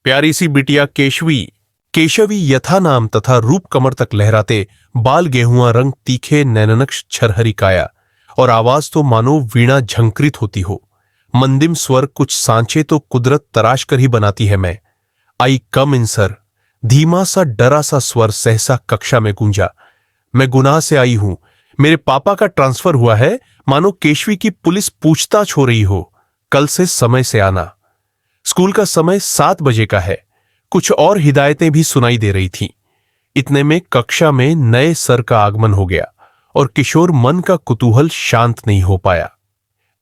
प्यारी सी बिटिया केशवी। केशवी यथा नाम तथा रूप कमर तक लहराते, बाल गेहुआ रंग, तीखे नैननक्ष, छरहरी काया और आवाज तो मानो वीणा झंकृत होती हो। मंदिम स्वर कुछ सांचे तो कुदरत तराश कर ही बनाती है। मैं आई कम इन सर। धीमा सा डरा सा स्वर सहसा कक्षा में गूंजा। मैं गुनाह से आई हूं। मेरे पापा का ट्रांसफर हुआ है, मानो केशवी की पुलिस पूछताछ हो रही हो। कल से समय से आना। स्कूल का समय 7 बजे का है। कुछ और हिदायतें भी सुनाई दे रही थीं। इतने में कक्षा में नए सर का आगमन हो गया और किशोर मन का कुतूहल शांत नहीं हो पाया।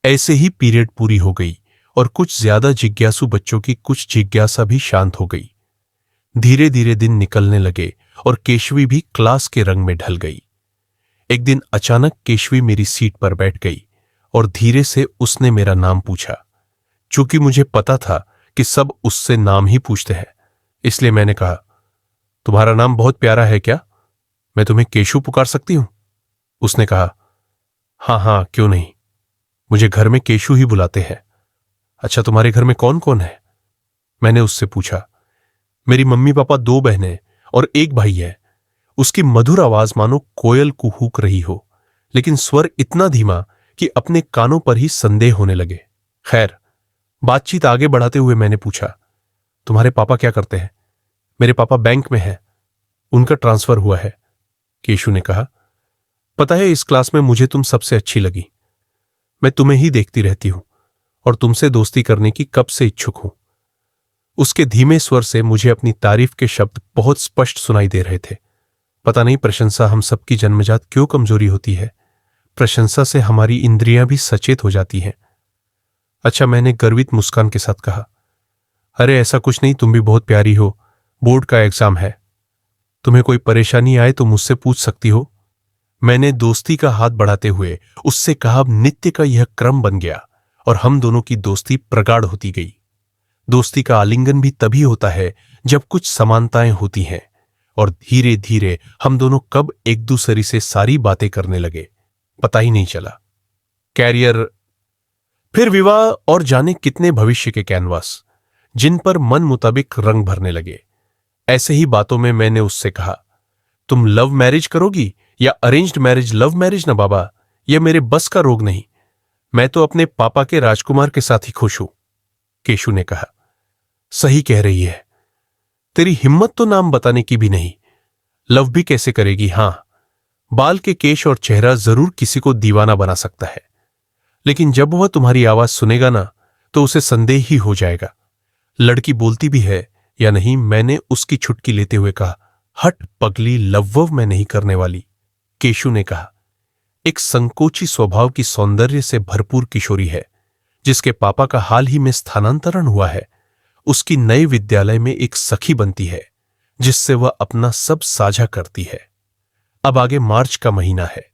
ऐसे ही पीरियड पूरी हो गई और कुछ ज्यादा जिज्ञासु बच्चों की कुछ जिज्ञासा भी शांत हो गई। धीरे धीरे दिन निकलने लगे और केशवी भी क्लास के रंग में ढल गई। एक दिन अचानक केशवी मेरी सीट पर बैठ गई और धीरे से उसने मेरा नाम पूछा। चूंकि मुझे पता था कि सब उससे नाम ही पूछते हैं, इसलिए मैंने कहा, तुम्हारा नाम बहुत प्यारा है क्या? मैं तुम्हें केशु पुकार सकती हूं? उसने कहा, हाँ हाँ, क्यों नहीं, मुझे घर में केशु ही बुलाते हैं। अच्छा, तुम्हारे घर में कौन कौन है? मैंने उससे पूछा। मेरी मम्मी पापा, 2 बहनें और 1 भाई है। उसकी मधुर आवाज मानो कोयल कुहूक रही हो, लेकिन स्वर इतना धीमा कि अपने कानों पर ही संदेह होने लगे। खैर, बातचीत आगे बढ़ाते हुए मैंने पूछा, तुम्हारे पापा क्या करते हैं? मेरे पापा बैंक में हैं, उनका ट्रांसफर हुआ है। केशु ने कहा, पता है, इस क्लास में मुझे तुम सबसे अच्छी लगी। मैं तुम्हें ही देखती रहती हूं और तुमसे दोस्ती करने की कब से इच्छुक हूं। उसके धीमे स्वर से मुझे अपनी तारीफ के शब्द बहुत स्पष्ट सुनाई दे रहे थे। पता नहीं प्रशंसा हम सबकी जन्मजात क्यों कमजोरी होती है। प्रशंसा से हमारी इंद्रियां भी सचेत हो जाती हैं। अच्छा, मैंने गर्वित मुस्कान के साथ कहा, अरे ऐसा कुछ नहीं, तुम भी बहुत प्यारी हो। बोर्ड का एग्जाम है, तुम्हें कोई परेशानी आए तो मुझसे पूछ सकती हो। मैंने दोस्ती का हाथ बढ़ाते हुए उससे कहा। नित्य का यह क्रम बन गया और हम दोनों की दोस्ती प्रगाढ़ होती गई। दोस्ती का आलिंगन भी तभी होता है जब कुछ समानताएं होती हैं और धीरे धीरे हम दोनों कब एक दूसरे से सारी बातें करने लगे, पता ही नहीं चला। कैरियर, फिर विवाह और जाने कितने भविष्य के कैनवास, जिन पर मन मुताबिक रंग भरने लगे। ऐसे ही बातों में मैंने उससे कहा, तुम लव मैरिज करोगी या अरेंज्ड मैरिज? लव मैरिज ना बाबा, यह मेरे बस का रोग नहीं। मैं तो अपने पापा के राजकुमार के साथ ही खुश हूं। केशु ने कहा, सही कह रही है, तेरी हिम्मत तो नाम बताने की भी नहीं। लव भी कैसे करेगी? हां, बाल के केश और चेहरा जरूर किसी को दीवाना बना सकता है, लेकिन जब वह तुम्हारी आवाज सुनेगा ना, तो उसे संदेह ही हो जाएगा, लड़की बोलती भी है या नहीं। मैंने उसकी छुटकी लेते हुए कहा, हट पगली, लव मैं नहीं करने वाली। केशु ने कहा, एक संकोची स्वभाव की सौंदर्य से भरपूर किशोरी है, जिसके पापा का हाल ही में स्थानांतरण हुआ है। उसकी नए विद्यालय में एक सखी बनती है, जिससे वह अपना सब साझा करती है। अब आगे मार्च का महीना है।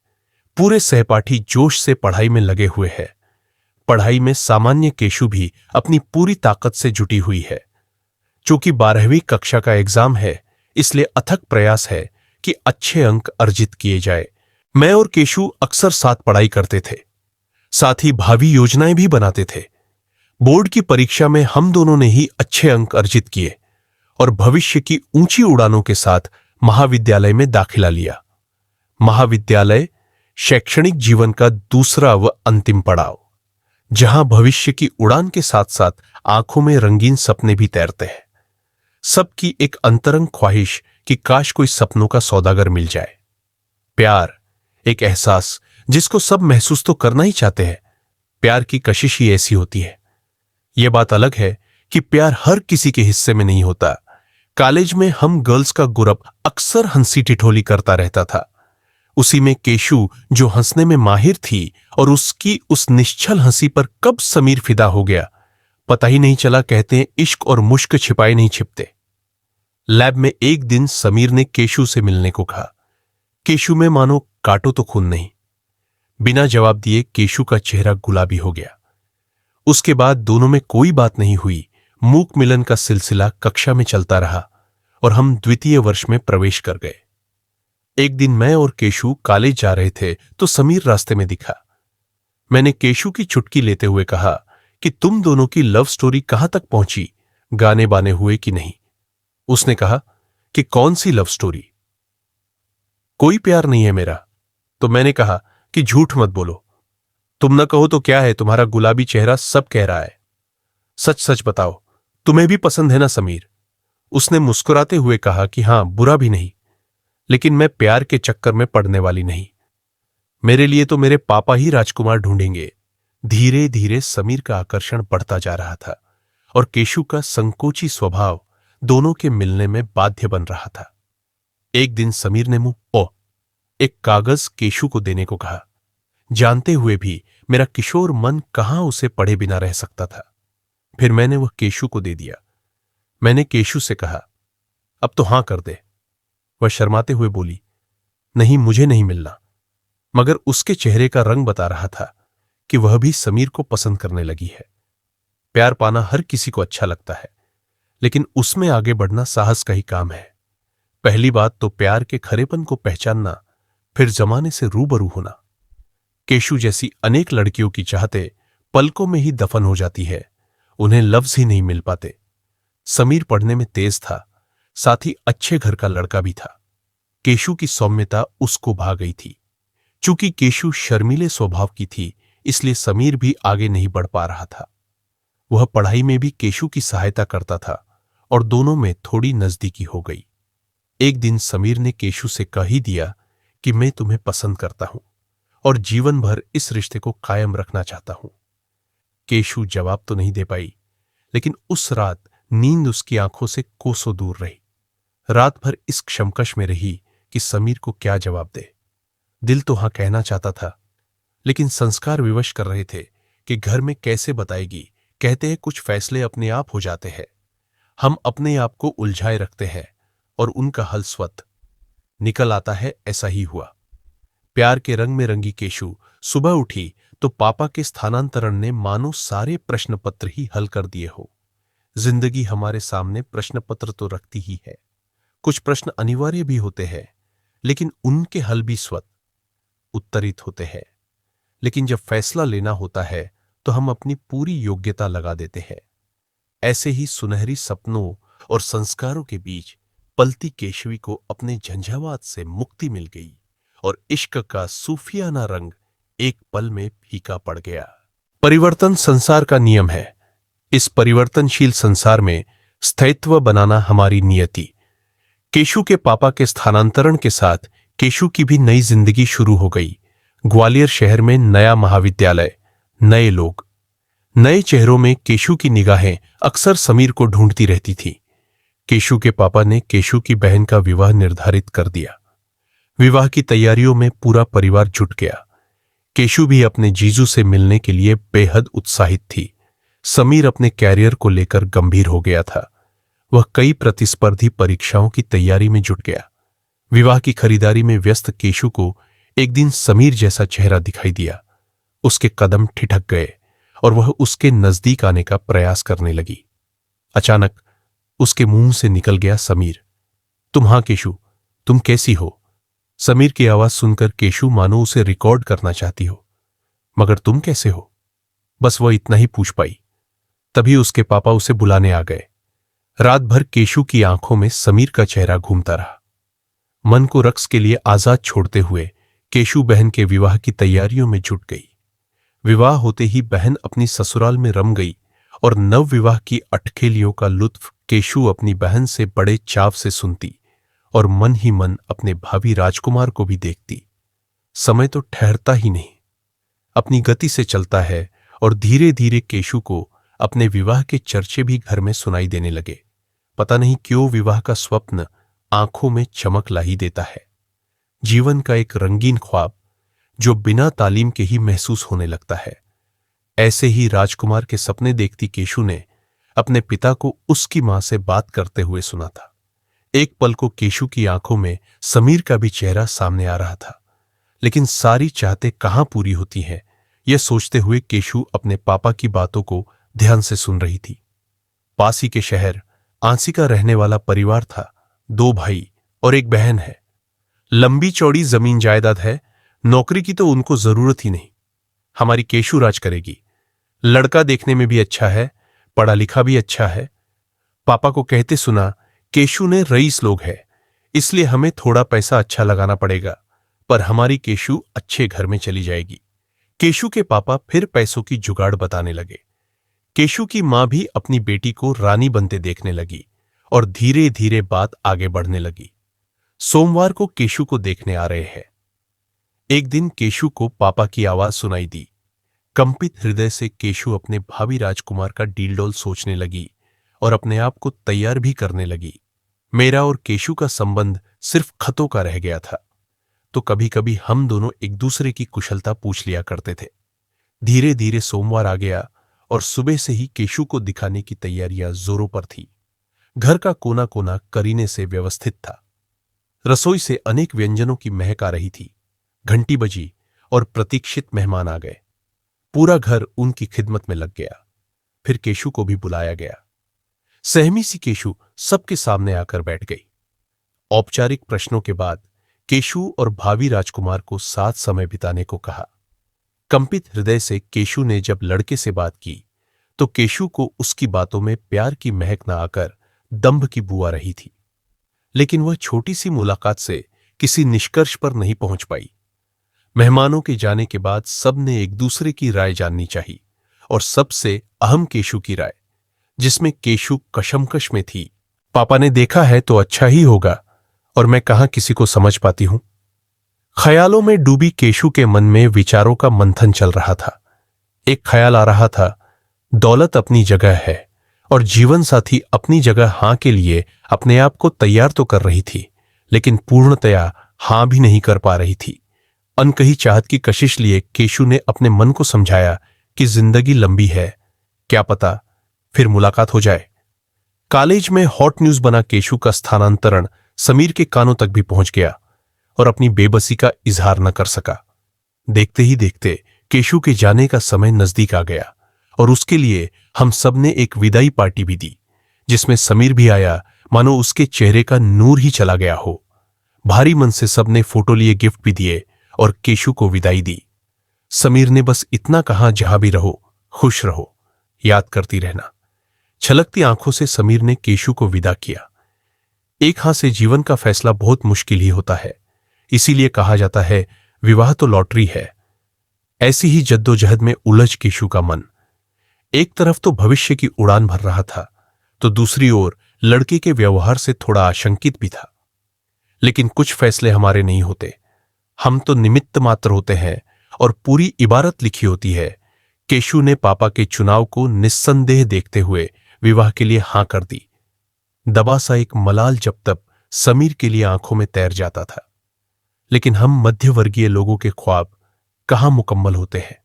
पूरे सहपाठी जोश से पढ़ाई में लगे हुए हैं। पढ़ाई में सामान्य केशु भी अपनी पूरी ताकत से जुटी हुई है। चूंकि 12वीं कक्षा का एग्जाम है, इसलिए अथक प्रयास है कि अच्छे अंक अर्जित किए जाए। मैं और केशु अक्सर साथ पढ़ाई करते थे, साथ ही भावी योजनाएं भी बनाते थे। बोर्ड की परीक्षा में हम दोनों ने ही अच्छे अंक अर्जित किए और भविष्य की ऊंची उड़ानों के साथ महाविद्यालय में दाखिला लिया। महाविद्यालय शैक्षणिक जीवन का दूसरा व अंतिम पड़ाव, जहां भविष्य की उड़ान के साथ साथ आंखों में रंगीन सपने भी तैरते हैं। सबकी एक अंतरंग ख्वाहिश कि काश कोई सपनों का सौदागर मिल जाए। प्यार, एक एहसास जिसको सब महसूस तो करना ही चाहते हैं। प्यार की कशिश ही ऐसी होती है। यह बात अलग है कि प्यार हर किसी के हिस्से में नहीं होता। कॉलेज में हम गर्ल्स का ग्रुप अक्सर हंसी ठिठोली करता रहता था। उसी में केशु, जो हंसने में माहिर थी, और उसकी उस निश्चल हंसी पर कब समीर फिदा हो गया, पता ही नहीं चला। कहते हैं, इश्क और मुश्क छिपाए नहीं छिपते। लैब में एक दिन समीर ने केशु से मिलने को कहा। केशु में मानो काटो तो खून नहीं। बिना जवाब दिए केशु का चेहरा गुलाबी हो गया। उसके बाद दोनों में कोई बात नहीं हुई। मूक मिलन का सिलसिला कक्षा में चलता रहा और हम द्वितीय वर्ष में प्रवेश कर गए। एक दिन मैं और केशु कॉलेज जा रहे थे तो समीर रास्ते में दिखा। मैंने केशु की चुटकी लेते हुए कहा कि तुम दोनों की लव स्टोरी कहां तक पहुंची? गाने बाने हुए कि नहीं। उसने कहा कि कौन सी लव स्टोरी? कोई प्यार नहीं है मेरा। तो मैंने कहा कि झूठ मत बोलो। तुम न कहो तो क्या है, तुम्हारा गुलाबी चेहरा सब कह रहा है। सच सच बताओ, तुम्हें भी पसंद है ना समीर? उसने मुस्कुराते हुए कहा कि हां, बुरा भी नहीं, लेकिन मैं प्यार के चक्कर में पड़ने वाली नहीं। मेरे लिए तो मेरे पापा ही राजकुमार ढूंढेंगे। धीरे धीरे समीर का आकर्षण बढ़ता जा रहा था और केशु का संकोची स्वभाव दोनों के मिलने में बाध्य बन रहा था। एक दिन समीर ने एक कागज केशु को देने को कहा, जानते हुए भी मेरा किशोर मन कहां उसे पढ़े बिना रह सकता था। फिर मैंने वह केशु को दे दिया। मैंने केशु से कहा, अब तो हां कर दे। वह शर्माते हुए बोली, नहीं, मुझे नहीं मिलना। मगर उसके चेहरे का रंग बता रहा था कि वह भी समीर को पसंद करने लगी है। प्यार पाना हर किसी को अच्छा लगता है, लेकिन उसमें आगे बढ़ना साहस का ही काम है। पहली बात तो प्यार के खरेपन को पहचानना, फिर जमाने से रूबरू होना। केशु जैसी अनेक लड़कियों की चाहते पलकों में ही दफन हो जाती है, उन्हें लफ्ज ही नहीं मिल पाते। समीर पढ़ने में तेज था, साथ ही अच्छे घर का लड़का भी था। केशु की सौम्यता उसको भा गई थी। चूंकि केशु शर्मीले स्वभाव की थी, इसलिए समीर भी आगे नहीं बढ़ पा रहा था। वह पढ़ाई में भी केशु की सहायता करता था और दोनों में थोड़ी नजदीकी हो गई। एक दिन समीर ने केशु से कह ही दिया कि मैं तुम्हें पसंद करता हूं और जीवन भर इस रिश्ते को कायम रखना चाहता हूं। केशु जवाब तो नहीं दे पाई, लेकिन उस रात नींद उसकी आंखों से कोसों दूर रही। रात भर इस क्षमकश में रही कि समीर को क्या जवाब दे। दिल तो हां कहना चाहता था, लेकिन संस्कार विवश कर रहे थे कि घर में कैसे बताएगी। कहते हैं कुछ फैसले अपने आप हो जाते हैं। हम अपने आप को उलझाए रखते हैं और उनका हल स्वतः निकल आता है। ऐसा ही हुआ। प्यार के रंग में रंगी केशु सुबह उठी तो पापा के स्थानांतरण ने मानो सारे प्रश्न पत्र ही हल कर दिए हो। जिंदगी हमारे सामने प्रश्न पत्र तो रखती ही है। कुछ प्रश्न अनिवार्य भी होते हैं, लेकिन उनके हल भी स्वतः उत्तरित होते हैं। लेकिन जब फैसला लेना होता है तो हम अपनी पूरी योग्यता लगा देते हैं। ऐसे ही सुनहरी सपनों और संस्कारों के बीच पलती केशवी को अपने झंझावात से मुक्ति मिल गई और इश्क का सूफियाना रंग एक पल में फीका पड़ गया। परिवर्तन संसार का नियम है। इस परिवर्तनशील संसार में स्थायित्व बनाना हमारी नियति। केशु के पापा के स्थानांतरण के साथ केशु की भी नई जिंदगी शुरू हो गई। ग्वालियर शहर में नया महाविद्यालय, नए लोग, नए चेहरों में केशु की निगाहें अक्सर समीर को ढूंढती रहती थी। केशु के पापा ने केशु की बहन का विवाह निर्धारित कर दिया। विवाह की तैयारियों में पूरा परिवार जुट गया। केशु भी अपने जीजू से मिलने के लिए बेहद उत्साहित थी। समीर अपने कैरियर को लेकर गंभीर हो गया था। वह कई प्रतिस्पर्धी परीक्षाओं की तैयारी में जुट गया। विवाह की खरीदारी में व्यस्त केशु को एक दिन समीर जैसा चेहरा दिखाई दिया। उसके कदम ठिठक गए और वह उसके नजदीक आने का प्रयास करने लगी। अचानक उसके मुंह से निकल गया, समीर। तुम? हां केशु, तुम कैसी हो? समीर की आवाज सुनकर केशु मानो उसे रिकॉर्ड करना चाहती हो। मगर तुम कैसे हो? बस वह इतना ही पूछ पाई। तभी उसके पापा उसे बुलाने आ गए। रात भर केशु की आंखों में समीर का चेहरा घूमता रहा। मन को रक्स के लिए आजाद छोड़ते हुए केशु बहन के विवाह की तैयारियों में जुट गई। विवाह होते ही बहन अपनी ससुराल में रम गई और नव विवाह की अटखेलियों का लुत्फ केशु अपनी बहन से बड़े चाव से सुनती और मन ही मन अपने भावी राजकुमार को भी देखती। समय तो ठहरता ही नहीं, अपनी गति से चलता है और धीरे धीरे केशु को अपने विवाह के चर्चे भी घर में सुनाई देने लगे। पता नहीं क्यों विवाह का स्वप्न आंखों में चमक ला ही देता है। जीवन का एक रंगीन ख्वाब जो बिना तालीम के ही महसूस होने लगता है। ऐसे ही राजकुमार के सपने देखती केशु ने अपने पिता को उसकी मां से बात करते हुए सुना था। एक पल को केशु की आंखों में समीर का भी चेहरा सामने आ रहा था, लेकिन सारी चाहते कहां पूरी होती हैं, यह सोचते हुए केशु अपने पापा की बातों को ध्यान से सुन रही थी। पास ही के शहर आंसी का रहने वाला परिवार था। 2 भाई और एक बहन है। लंबी चौड़ी जमीन जायदाद है। नौकरी की तो उनको जरूरत ही नहीं। हमारी केशु राज करेगी। लड़का देखने में भी अच्छा है, पढ़ा लिखा भी अच्छा है। पापा को कहते सुना, केशु ने रईस लोग है, इसलिए हमें थोड़ा पैसा अच्छा लगाना पड़ेगा, पर हमारी केशु अच्छे घर में चली जाएगी। केशु के पापा फिर पैसों की जुगाड़ बताने लगे। केशु की मां भी अपनी बेटी को रानी बनते देखने लगी और धीरे धीरे बात आगे बढ़ने लगी। सोमवार को केशु को देखने आ रहे हैं। एक दिन केशु को पापा की आवाज सुनाई दी। कंपित हृदय से केशु अपने भावी राजकुमार का डील डॉल सोचने लगी और अपने आप को तैयार भी करने लगी। मेरा और केशु का संबंध सिर्फ खतों का रह गया था, तो कभी कभी हम दोनों एक दूसरे की कुशलता पूछ लिया करते थे। धीरे धीरे सोमवार आ गया और सुबह से ही केशु को दिखाने की तैयारियां जोरों पर थी। घर का कोना कोना करीने से व्यवस्थित था। रसोई से अनेक व्यंजनों की महक आ रही थी। घंटी बजी और प्रतीक्षित मेहमान आ गए। पूरा घर उनकी खिदमत में लग गया। फिर केशु को भी बुलाया गया। सहमी सी केशु सबके सामने आकर बैठ गई। औपचारिक प्रश्नों के बाद केशु और भावी राजकुमार को साथ समय बिताने को कहा। कंपित हृदय से केशु ने जब लड़के से बात की तो केशु को उसकी बातों में प्यार की महक न आकर दंभ की बू आ रही थी। लेकिन वह छोटी सी मुलाकात से किसी निष्कर्ष पर नहीं पहुंच पाई। मेहमानों के जाने के बाद सबने एक दूसरे की राय जाननी चाहिए और सबसे अहम केशु की राय, जिसमें केशु कशमकश में थी। पापा ने देखा है तो अच्छा ही होगा, और मैं कहां किसी को समझ पाती हूं। ख्यालों में डूबी केशु के मन में विचारों का मंथन चल रहा था। एक ख्याल आ रहा था, दौलत अपनी जगह है और जीवन साथी अपनी जगह हां के लिए अपने आप को तैयार तो कर रही थी, लेकिन पूर्णतया हां भी नहीं कर पा रही थी। अनकही चाहत की कशिश लिए केशु ने अपने मन को समझाया कि जिंदगी लंबी है, क्या पता फिर मुलाकात हो जाए। कॉलेज में हॉट न्यूज बना केशु का स्थानांतरण समीर के कानों तक भी पहुंच गया और अपनी बेबसी का इजहार न कर सका। देखते ही देखते केशु के जाने का समय नजदीक आ गया और उसके लिए हम सब ने एक विदाई पार्टी भी दी, जिसमें समीर भी आया, मानो उसके चेहरे का नूर ही चला गया हो। भारी मन से सबने फोटो लिए, गिफ्ट भी दिए और केशु को विदाई दी। समीर ने बस इतना कहा, जहां भी रहो खुश रहो, याद करती रहना। छलकती आंखों से समीर ने केशु को विदा किया। एक हाथ से जीवन का फैसला बहुत मुश्किल ही होता है, इसीलिए कहा जाता है विवाह तो लॉटरी है। ऐसी ही जद्दोजहद में उलझ केशु का मन। एक तरफ तो भविष्य की उड़ान भर रहा था, तो दूसरी ओर लड़के के व्यवहार से थोड़ा आशंकित भी था। लेकिन कुछ फैसले हमारे नहीं होते, हम तो निमित्त मात्र होते हैं और पूरी इबारत लिखी होती है। केशु ने पापा के चुनाव को निस्संदेह देखते हुए विवाह के लिए हां कर दी। दबा सा एक मलाल जब तब समीर के लिए आंखों में तैर जाता था। लेकिन हम मध्यवर्गीय लोगों के ख्वाब कहां मुकम्मल होते हैं।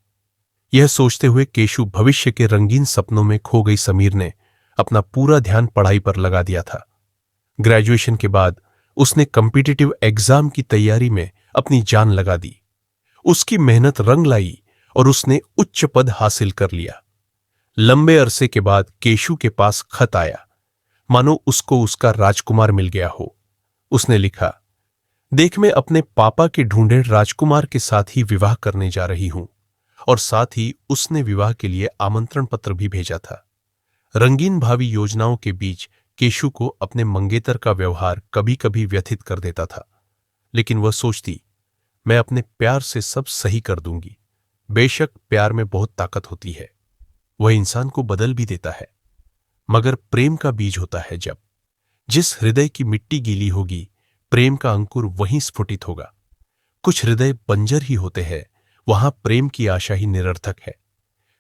यह सोचते हुए केशु भविष्य के रंगीन सपनों में खो गई समीर ने अपना पूरा ध्यान पढ़ाई पर लगा दिया था। ग्रेजुएशन के बाद उसने कॉम्पिटिटिव एग्जाम की तैयारी में अपनी जान लगा दी। उसकी मेहनत रंग लाई और उसने उच्च पद हासिल कर लिया। लंबे अरसे के बाद केशु के पास खत आया, मानो उसको उसका राजकुमार मिल गया हो। उसने लिखा, देख मैं अपने पापा के ढूंढे राजकुमार के साथ ही विवाह करने जा रही हूं। और साथ ही उसने विवाह के लिए आमंत्रण पत्र भी भेजा था। रंगीन भावी योजनाओं के बीच केशु को अपने मंगेतर का व्यवहार कभी कभी व्यथित कर देता था, लेकिन वह सोचती, मैं अपने प्यार से सब सही कर दूंगी। बेशक प्यार में बहुत ताकत होती है, वह इंसान को बदल भी देता है, मगर प्रेम का बीज होता है जब जिस हृदय की मिट्टी गीली होगी, प्रेम का अंकुर वहीं स्फुटित होगा। कुछ हृदय बंजर ही होते हैं, वहां प्रेम की आशा ही निरर्थक है।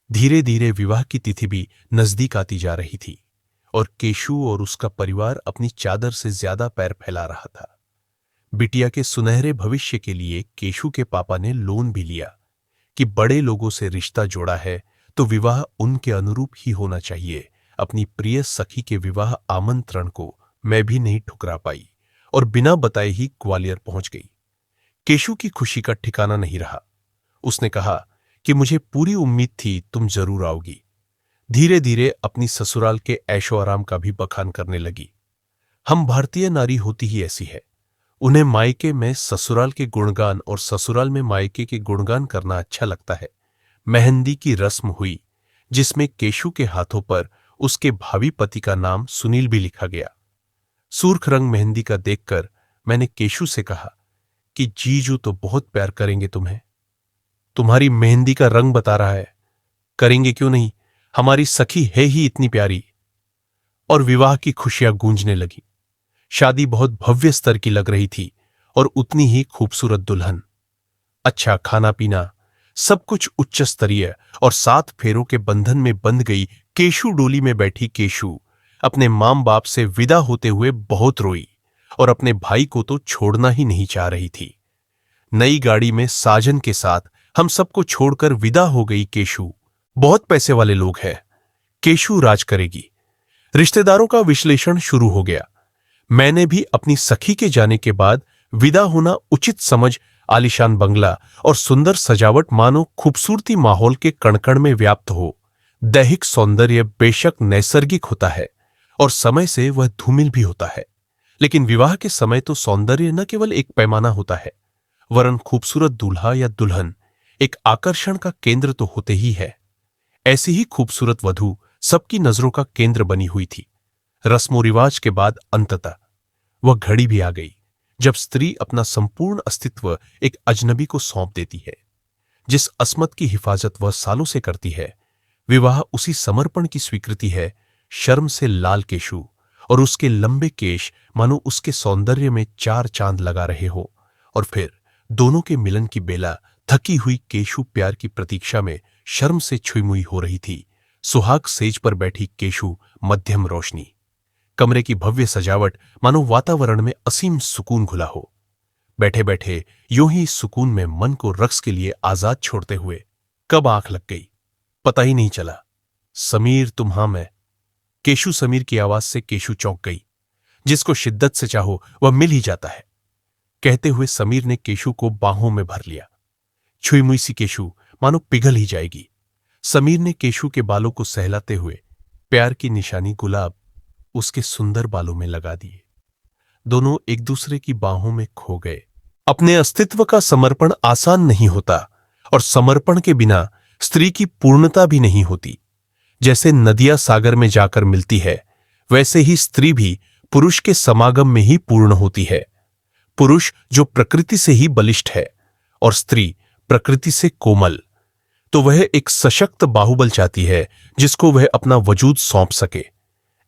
धीरे धीरे विवाह की तिथि भी नजदीक आती जा रही थी और केशु और उसका परिवार अपनी चादर से ज्यादा पैर फैला रहा था। बिटिया के सुनहरे भविष्य के लिए केशु के पापा ने लोन भी लिया कि बड़े लोगों से रिश्ता जोड़ा है तो विवाह उनके अनुरूप ही होना चाहिए। अपनी प्रिय सखी के विवाह आमंत्रण को मैं भी नहीं ठुकरा पाई और बिना बताए ही ग्वालियर पहुंच गई। केशु की खुशी का ठिकाना नहीं रहा। उसने कहा कि मुझे पूरी उम्मीद थी तुम जरूर आओगी। धीरे धीरे अपनी ससुराल के ऐशो आराम का भी बखान करने लगी। हम भारतीय नारी होती ही ऐसी है, उन्हें मायके में ससुराल के गुणगान और ससुराल में मायके के गुणगान करना अच्छा लगता है। मेहंदी की रस्म हुई, जिसमें केशु के हाथों पर उसके भावी पति का नाम सुनील भी लिखा गया। सुर्ख रंग मेहंदी का देखकर मैंने केशु से कहा कि जीजू तो बहुत प्यार करेंगे तुम्हें। तुम्हारी मेहंदी का रंग बता रहा है, करेंगे क्यों नहीं, हमारी सखी है ही इतनी प्यारी। और विवाह की खुशियां गूंजने लगी। शादी बहुत भव्य स्तर की लग रही थी और उतनी ही खूबसूरत दुल्हन। अच्छा खाना पीना, सब कुछ उच्च स्तरीय। और 7 फेरों के बंधन में बंध गई केशु डोली में बैठी केशु अपने मां बाप से विदा होते हुए बहुत रोई और अपने भाई को तो छोड़ना ही नहीं चाह रही थी। नई गाड़ी में साजन के साथ हम सबको छोड़कर विदा हो गई केशु। बहुत पैसे वाले लोग हैं, केशु राज करेगी। रिश्तेदारों का विश्लेषण शुरू हो गया। मैंने भी अपनी सखी के जाने के बाद विदा होना उचित समझ आलीशान बंगला और सुंदर सजावट मानो खूबसूरती माहौल के कणकण में व्याप्त हो। दैहिक सौंदर्य बेशक नैसर्गिक होता है और समय से वह धूमिल भी होता है, लेकिन विवाह के समय तो सौंदर्य न केवल एक पैमाना होता है, वरन खूबसूरत दूल्हा या दुल्हन एक आकर्षण का केंद्र तो होते ही है। ऐसी ही खूबसूरत वधू सबकी नजरों का केंद्र बनी हुई थी। रस्मों रिवाज के बाद अंततः वह घड़ी भी आ गई जब स्त्री अपना संपूर्ण अस्तित्व एक अजनबी को सौंप देती है। जिस अस्मत की हिफाजत वह सालों से करती है, विवाह उसी समर्पण की स्वीकृति है। शर्म से लाल केशु और उसके लंबे केश मानो उसके सौंदर्य में 4 चांद लगा रहे हो। और फिर दोनों के मिलन की बेला थकी हुई केशु प्यार की प्रतीक्षा में शर्म से छुईमुई हो रही थी। सुहाग सेज पर बैठी केशु मध्यम रोशनी, कमरे की भव्य सजावट मानो वातावरण में असीम सुकून घुला हो। बैठे बैठे यूं ही सुकून में मन को रक्स के लिए आजाद छोड़ते हुए कब आंख लग गई पता ही नहीं चला। समीर तुम्हां मैं। केशु समीर की आवाज से केशु चौंक गई। जिसको शिद्दत से चाहो वह मिल ही जाता है, कहते हुए समीर ने केशु को बाहों में भर लिया। छुई मुई सी केशु मानो पिघल ही जाएगी। समीर ने केशु के बालों को सहलाते हुए प्यार की निशानी गुलाब उसके सुंदर बालों में लगा दिए। दोनों एक दूसरे की बाहों में खो गए। अपने अस्तित्व का समर्पण आसान नहीं होता और समर्पण के बिना स्त्री की पूर्णता भी नहीं होती। जैसे नदियां सागर में जाकर मिलती है, वैसे ही स्त्री भी पुरुष के समागम में ही पूर्ण होती है। पुरुष जो प्रकृति से ही बलिष्ठ है और स्त्री प्रकृति से कोमल, तो वह एक सशक्त बाहुबल चाहती है जिसको वह अपना वजूद सौंप सके।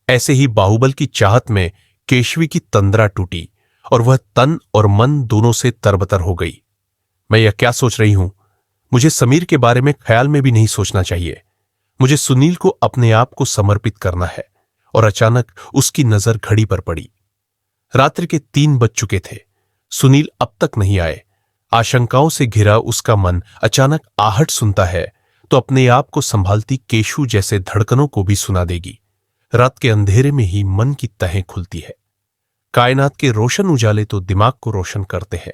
ऐसे ही बाहुबल की चाहत में केशवी की तंद्रा टूटी और वह तन और मन दोनों से तरबतर हो गई। मैं यह क्या सोच रही हूं? मुझे समीर के बारे में ख्याल में भी नहीं सोचना चाहिए। मुझे सुनील को अपने आप को समर्पित करना है। और अचानक उसकी नजर घड़ी पर पड़ी। रात्रि के 3 बज चुके थे। सुनील अब तक नहीं आए। आशंकाओं से घिरा उसका मन अचानक आहट सुनता है तो अपने आप को संभालती केशु जैसे धड़कनों को भी सुना देगी। रात के अंधेरे में ही मन की तहें खुलती है। कायनात के रोशन उजाले तो दिमाग को रोशन करते हैं।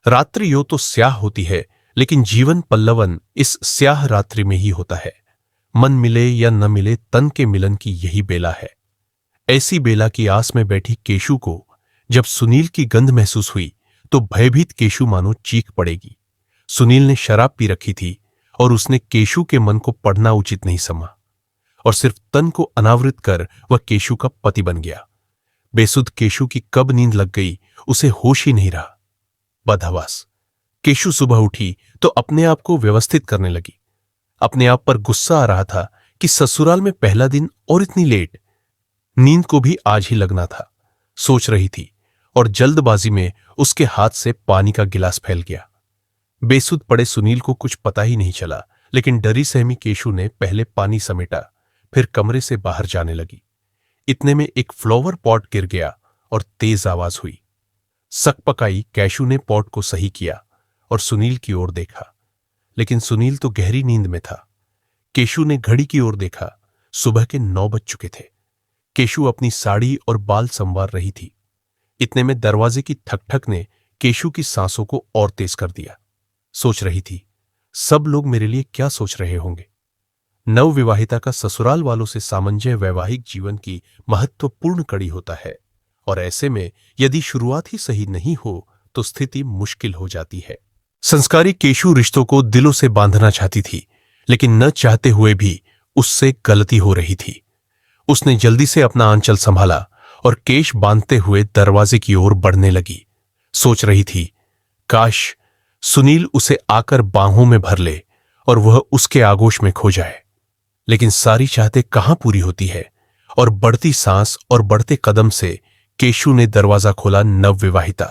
रात्रि यो तो स्याह होती है, लेकिन जीवन पल्लवन इस स्याह रात्रि में ही होता है। मन मिले या न मिले, तन के मिलन की यही बेला है। ऐसी बेला की आस में बैठी केशु को जब सुनील की गंध महसूस हुई तो भयभीत केशु मानो चीख पड़ेगी। सुनील ने शराब पी रखी थी और उसने केशु के मन को पढ़ना उचित नहीं समझा और सिर्फ तन को अनावृत कर वह केशु का पति बन गया। बेसुध केशु की कब नींद लग गई उसे होश ही नहीं रहा। बदहवास केशु सुबह उठी तो अपने आप को व्यवस्थित करने लगी। अपने आप पर गुस्सा आ रहा था कि ससुराल में पहला दिन और इतनी लेट। नींद को भी आज ही लगना था, सोच रही थी और जल्दबाजी में उसके हाथ से पानी का गिलास फैल गया। बेसुध पड़े सुनील को कुछ पता ही नहीं चला, लेकिन डरी सहमी केशु ने पहले पानी समेटा, फिर कमरे से बाहर जाने लगी। इतने में एक फ्लावर पॉट गिर गया और तेज आवाज हुई। सकपकाई केशु ने पॉट को सही किया और सुनील की ओर देखा, लेकिन सुनील तो गहरी नींद में था। केशु ने घड़ी की ओर देखा, सुबह के 9 बज चुके थे। केशु अपनी साड़ी और बाल संवार रही थी। इतने में दरवाजे की ठक-ठक ने केशु की सांसों को और तेज कर दिया। सोच रही थी, सब लोग मेरे लिए क्या सोच रहे होंगे। नवविवाहिता का ससुराल वालों से सामंजस्य वैवाहिक जीवन की महत्वपूर्ण कड़ी होता है और ऐसे में यदि शुरुआत ही सही नहीं हो तो स्थिति मुश्किल हो जाती है। संस्कारी केशु रिश्तों को दिलों से बांधना चाहती थी, लेकिन न चाहते हुए भी उससे गलती हो रही थी। उसने जल्दी से अपना आंचल संभाला और केश बांधते हुए दरवाजे की ओर बढ़ने लगी। सोच रही थी, काश सुनील उसे आकर बाहों में भर ले और वह उसके आगोश में खो जाए। लेकिन सारी चाहतें कहां पूरी होती है, और बढ़ती सांस और बढ़ते कदम से केशु ने दरवाजा खोला। नवविवाहिता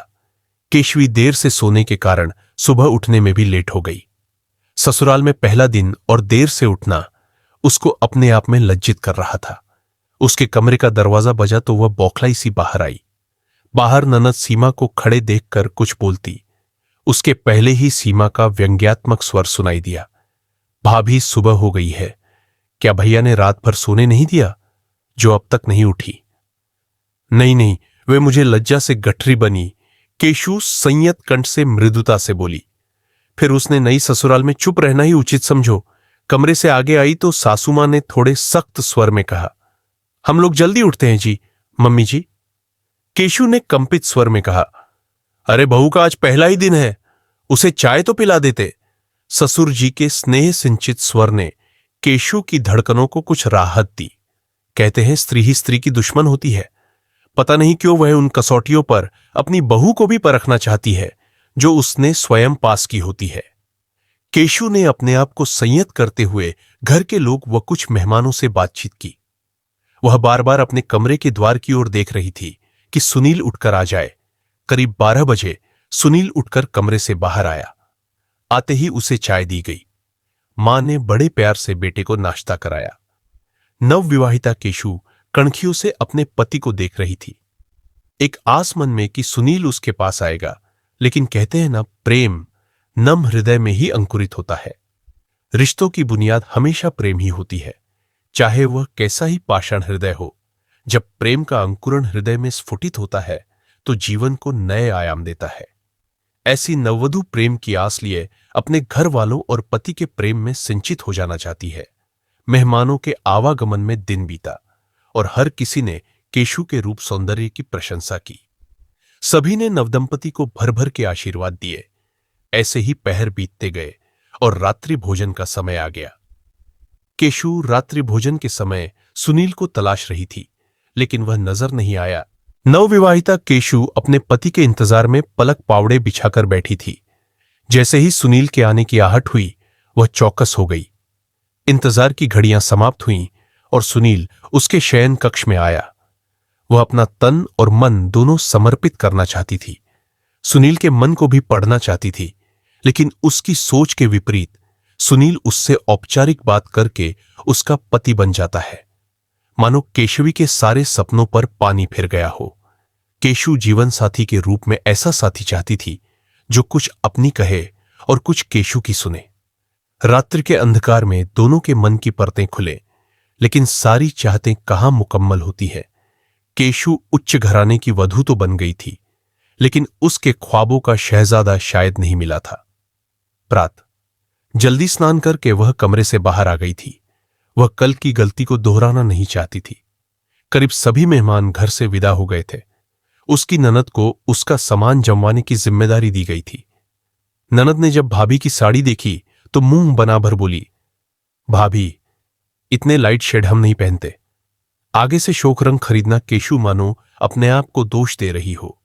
केशवी देर से सोने के कारण सुबह उठने में भी लेट हो गई। ससुराल में पहला दिन और देर से उठना उसको अपने आप में लज्जित कर रहा था। उसके कमरे का दरवाजा बजा तो वह बौखलाई सी बाहर आई। बाहर ननद सीमा को खड़े देखकर कुछ बोलती, उसके पहले ही सीमा का व्यंग्यात्मक स्वर सुनाई दिया। भाभी, सुबह हो गई है, क्या भैया ने रात भर सोने नहीं दिया जो अब तक नहीं उठी? नहीं नहीं, वे मुझे लज्जा से गठरी बनी, केशु संयत कंठ से मृदुता से बोली। फिर उसने नई ससुराल में चुप रहना ही उचित समझो। कमरे से आगे आई तो सासू मां ने थोड़े सख्त स्वर में कहा, हम लोग जल्दी उठते हैं जी, मम्मी जी। केशु ने कंपित स्वर में कहा, अरे बहू का आज पहला ही दिन है, उसे चाय तो पिला देते। ससुर जी के स्नेह सिंचित स्वर ने केशु की धड़कनों को कुछ राहत दी। कहते हैं स्त्री ही स्त्री की दुश्मन होती है। पता नहीं क्यों वह उन कसौटियों पर अपनी बहू को भी परखना चाहती है जो उसने स्वयं पास की होती है। केशु ने अपने आप को संयत करते हुए घर के लोग व कुछ मेहमानों से बातचीत की। वह बार बार अपने कमरे के द्वार की ओर देख रही थी कि सुनील उठकर आ जाए। करीब 12 बजे सुनील उठकर कमरे से बाहर आया। आते ही उसे चाय दी गई। मां ने बड़े प्यार से बेटे को नाश्ता कराया। नवविवाहिता केशु कणखियों से अपने पति को देख रही थी। एक आस मन में कि सुनील उसके पास आएगा, लेकिन कहते हैं ना, प्रेम नम हृदय में ही अंकुरित होता है। रिश्तों की बुनियाद हमेशा प्रेम ही होती है, चाहे वह कैसा ही पाषाण हृदय हो। जब प्रेम का अंकुरण हृदय में स्फुटित होता है तो जीवन को नए आयाम देता है। ऐसी नववधु प्रेम की आस लिए अपने घर वालों और पति के प्रेम में सिंचित हो जाना चाहती है। मेहमानों के आवागमन में दिन बीता और हर किसी ने केशु के रूप सौंदर्य की प्रशंसा की। सभी ने नवदंपति को भर भर के आशीर्वाद दिए। ऐसे ही पहर बीतते गए और रात्रि भोजन का समय आ गया। केशु रात्रि भोजन के समय सुनील को तलाश रही थी, लेकिन वह नजर नहीं आया। नवविवाहिता केशु अपने पति के इंतजार में पलक पावड़े बिछाकर बैठी थी। जैसे ही सुनील के आने की आहट हुई, वह चौकस हो गई। इंतजार की घड़ियां समाप्त हुईं और सुनील उसके शयन कक्ष में आया। वह अपना तन और मन दोनों समर्पित करना चाहती थी। सुनील के मन को भी पढ़ना चाहती थी, लेकिन उसकी सोच के विपरीत सुनील उससे औपचारिक बात करके उसका पति बन जाता है। मानो केशवी के सारे सपनों पर पानी फिर गया हो। केशु जीवन साथी के रूप में ऐसा साथी चाहती थी जो कुछ अपनी कहे और कुछ केशु की सुने। रात्रि के अंधकार में दोनों के मन की परतें खुले, लेकिन सारी चाहतें कहां मुकम्मल होती है। केशु उच्च घराने की वधू तो बन गई थी, लेकिन उसके ख्वाबों का शहजादा शायद नहीं मिला था। प्रात जल्दी स्नान करके वह कमरे से बाहर आ गई थी। वह कल की गलती को दोहराना नहीं चाहती थी। करीब सभी मेहमान घर से विदा हो गए थे। उसकी ननद को उसका सामान जमवाने की जिम्मेदारी दी गई थी। ननद ने जब भाभी की साड़ी देखी तो मुंह बनाभर बोली, भाभी, इतने लाइट शेड हम नहीं पहनते। आगे से शोक रंग खरीदना केशु मानो अपने आप को दोष दे रही हो।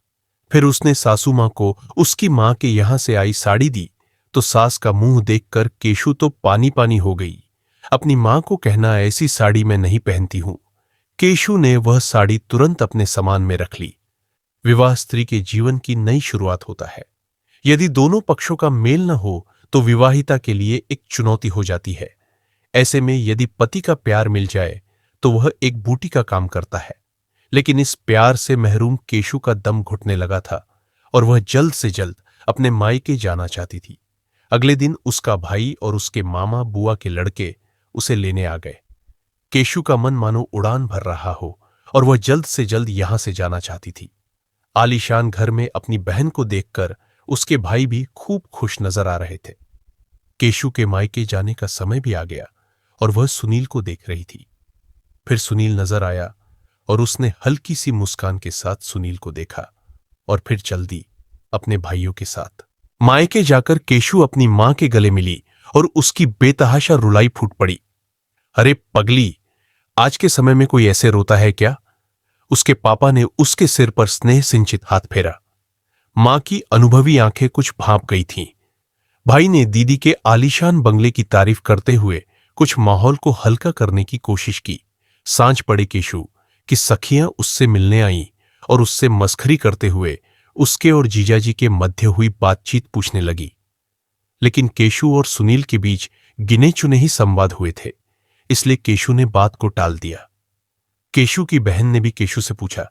फिर उसने सासू मां को उसकी मां के यहां से आई साड़ी दी तो सास का मुंह देखकर केशु तो पानी पानी हो गई। अपनी मां को कहना, ऐसी साड़ी मैं नहीं पहनती हूं। केशु ने वह साड़ी तुरंत अपने सामान में रख ली। विवाह स्त्री के जीवन की नई शुरुआत होता है। यदि दोनों पक्षों का मेल न हो तो विवाहिता के लिए एक चुनौती हो जाती है। ऐसे में यदि पति का प्यार मिल जाए तो वह एक बूटी का काम करता है। लेकिन इस प्यार से महरूम केशु का दम घुटने लगा था और वह जल्द से जल्द अपने मायके जाना चाहती थी। अगले दिन उसका भाई और उसके मामा बुआ के लड़के उसे लेने आ गए। केशु का मन मानो उड़ान भर रहा हो और वह जल्द से जल्द यहां से जाना चाहती थी। आलीशान घर में अपनी बहन को देखकर उसके भाई भी खूब खुश नजर आ रहे थे। केशु के मायके जाने का समय भी आ गया और वह सुनील को देख रही थी। फिर सुनील नजर आया और उसने हल्की सी मुस्कान के साथ सुनील को देखा और फिर चल दी अपने भाइयों के साथ। मायके जाकर केशु अपनी मां के गले मिली और उसकी बेतहाशा रुलाई फूट पड़ी। अरे पगली, आज के समय में कोई ऐसे रोता है क्या? उसके पापा ने उसके सिर पर स्नेह सिंचित हाथ फेरा। मां की अनुभवी आंखें कुछ भांप गई थीं। भाई ने दीदी के आलीशान बंगले की तारीफ करते हुए कुछ माहौल को हल्का करने की कोशिश की। सांझ पड़े केशु की सखियां उससे मिलने आईं और उससे मस्खरी करते हुए उसके और जीजाजी के मध्य हुई बातचीत पूछने लगी। लेकिन केशु और सुनील के बीच गिने चुने ही संवाद हुए थे, इसलिए केशु ने बात को टाल दिया। केशु की बहन ने भी केशु से पूछा,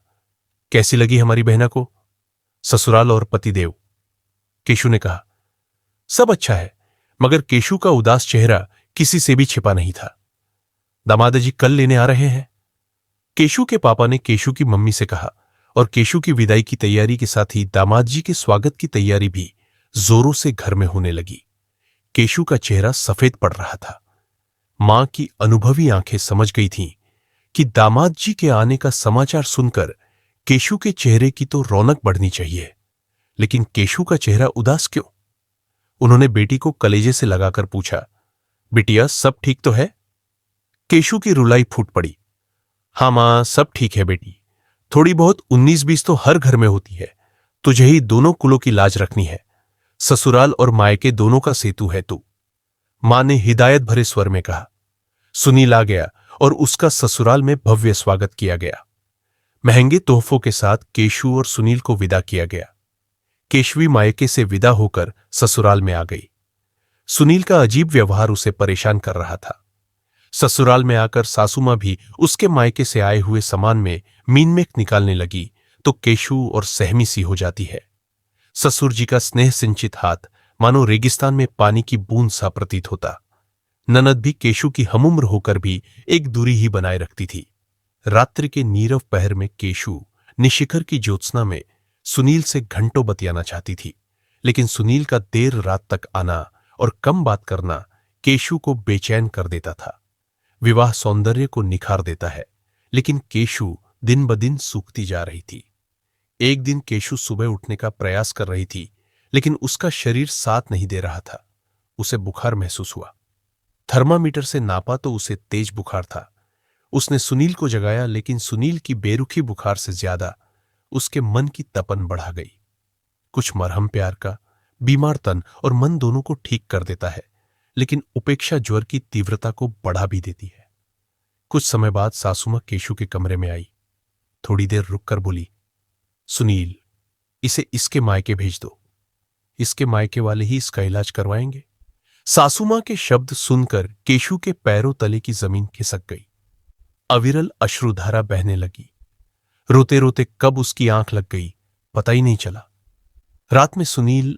कैसी लगी हमारी बहना को, ससुराल और पतिदेव? केशु ने कहा, सब अच्छा है, मगर केशु का उदास चेहरा किसी से भी छिपा नहीं था। दामादाजी कल लेने आ रहे हैं? केशु के पापा ने केशु की मम्मी से कहा, और केशु की विदाई की तैयारी के साथ ही दामाद जी के स्वागत की तैयारी भी जोरों से घर में होने लगी। केशु का चेहरा सफेद पड़ रहा था। मां की अनुभवी आंखें समझ गई थीं कि दामाद जी के आने का समाचार सुनकर केशु के चेहरे की तो रौनक बढ़नी चाहिए, लेकिन केशु का चेहरा उदास क्यों? उन्होंने बेटी को कलेजे से लगाकर पूछा, बिटिया सब ठीक तो है? केशु की रुलाई फूट पड़ी। हाँ मां, सब ठीक है बेटी, थोड़ी बहुत 19-20 तो हर घर में होती है। तुझे ही दोनों कुलों की लाज रखनी है। ससुराल और मायके दोनों का सेतु है तू। मां ने हिदायत भरे स्वर में कहा। सुनील आ गया और उसका ससुराल में भव्य स्वागत किया गया। महंगे तोहफों के साथ केशु और सुनील को विदा किया गया। केशवी मायके से विदा होकर ससुराल में आ गई। सुनील का अजीब व्यवहार उसे परेशान कर रहा था। ससुराल में आकर सासू मां भी उसके मायके से आए हुए सामान में मीनमेख निकालने लगी तो केशु और सहमी सी हो जाती है। ससुर जी का स्नेह सिंचित हाथ मानो रेगिस्तान में पानी की बूंद सा प्रतीत होता। ननद भी केशु की हमउम्र होकर भी एक दूरी ही बनाए रखती थी। रात्रि के नीरव पहर में केशु निशिखर की ज्योत्सना में सुनील से घंटों बतियाना चाहती थी, लेकिन सुनील का देर रात तक आना और कम बात करना केशु को बेचैन कर देता था। विवाह सौंदर्य को निखार देता है, लेकिन केशु दिन ब दिन सूखती जा रही थी। एक दिन केशु सुबह उठने का प्रयास कर रही थी, लेकिन उसका शरीर साथ नहीं दे रहा था। उसे बुखार महसूस हुआ। थर्मामीटर से नापा तो उसे तेज बुखार था। उसने सुनील को जगाया, लेकिन सुनील की बेरुखी बुखार से ज्यादा उसके मन की तपन बढ़ा गई। कुछ मरहम प्यार का बीमार तन और मन दोनों को ठीक कर देता है, लेकिन उपेक्षा ज्वर की तीव्रता को बढ़ा भी देती है। कुछ समय बाद सासुमा केशु के कमरे में आई। थोड़ी देर रुककर बोली, सुनील, इसे इसके मायके भेज दो, इसके मायके वाले ही इसका इलाज करवाएंगे। सासुमा के शब्द सुनकर केशु के पैरों तले की जमीन खिसक गई। अविरल अश्रुधारा बहने लगी। रोते रोते कब उसकी आंख लग गई पता ही नहीं चला। रात में सुनील